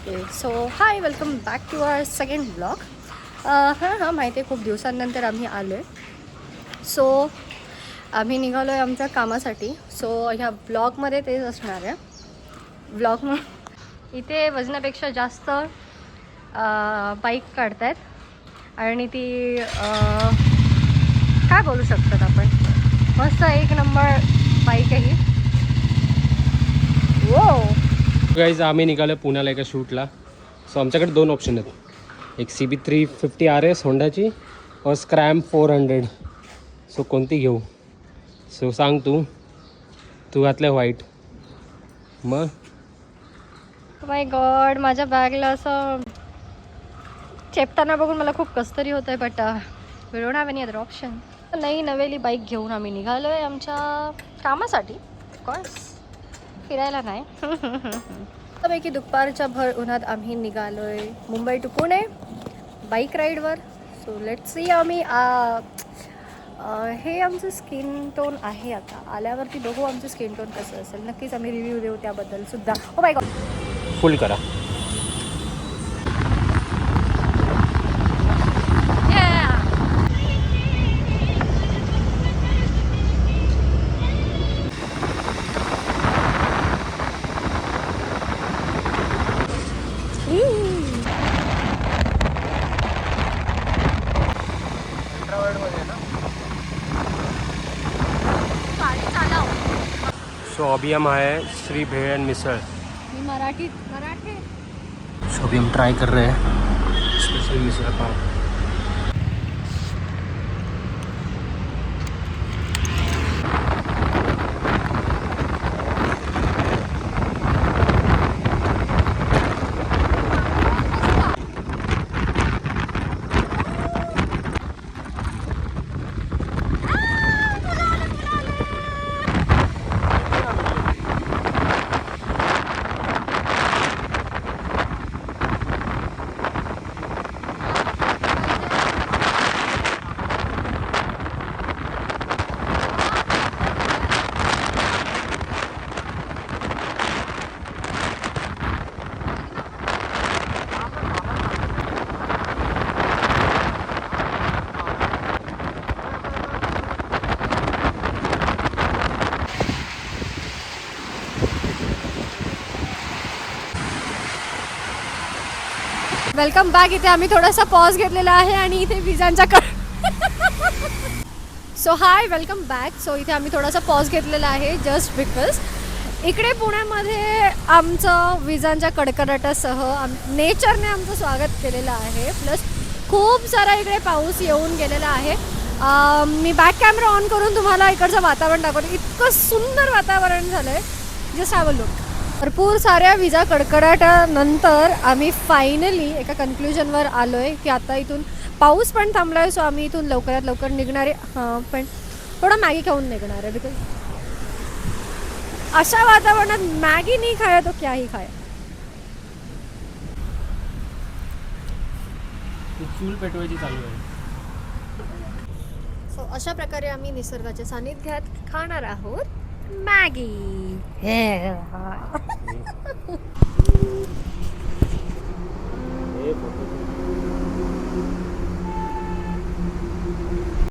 So hi, welcome back to our second blog. हां माहिती आहे, खूप दिवसांनंतर आम्ही आलो आहे. सो आम्ही निघालो आहे आमच्या कामासाठी. सो ह्या ब्लॉगमध्ये तेच असणार आहे. ब्लॉग इथे वजनापेक्षा जास्त बाईक काढतायत आणि ती काय बोलू शकतात आपण, मस्त एक नंबर बाईक आहे ही. वो गाईज आम्ही निघालो पुण्याला एका शूटला. सो आमच्याकडे दोन ऑप्शन आहेत, एक CB350 RS होंडाची और स्क्रॅम 400. सो कोणती घेऊ? सो सांग तू घातलं व्हाईट. मग माय गॉड, माझ्या बॅगला असं चेपताना बघून मला खूप कसतरी होतं आहे. But we don't have any other option. नई नवेली बाईक घेऊन आम्ही निघालो आहे आमच्या कामासाठी. ऑफकोर्स फिरायला नाही. त्यापैकी दुपारच्या भर उन्हात आम्ही निघालो आहे मुंबई टू पुणे बाईक राईडवर. So let's see. आम्ही हे आमचं स्किन टोन आहे. आता आल्यावरती बघू आमचं स्किन टोन कसं असेल. नक्कीच आम्ही रिव्ह्यू देऊ त्याबद्दल सुद्धा. ओ माय गॉड, फुल करा. सो अभी हम आए श्री भेळ एंड मिसळ. मी मराठी. सो अभी हम ट्राई कर रहे हैं special misal pav. Welcome back. इथे आम्ही थोडासा पॉज घेतलेला आहे आणि इथे विजांच्या so hi, welcome back. So इथे आम्ही थोडासा पॉज घेतलेला आहे जस्ट बिकॉज इकडे पुण्यामध्ये आमचं विजांच्या कडकडाटासह नेचरने आमचं स्वागत केलेलं आहे. प्लस खूप सारा इकडे पाऊस येऊन गेलेला आहे. मी बॅक कॅमेरा ऑन करून तुम्हाला इकडचं वातावरण दाखवते. इतकं सुंदर वातावरण झालं आहे. Just have a look. भरपूर साऱ्या विजा कडकडाटानंतर आम्ही फायनली एका कन्क्ल्युजनवर आलो आहे की आता इथून पाऊस पण थांबला आहे. सो आम्ही इथून लवकरात लवकर निघणार आहे. पण थोडा मॅगी खाऊन निघणार आहे. बिकॉज अशा वातावरणात मॅगी नाही खाया तो क्या ही खाया. चूल पेटवायची चालू आहे. सो अशा प्रकारे आम्ही निसर्गाच्या सानिध्यात खाणार आहोत मॅगी.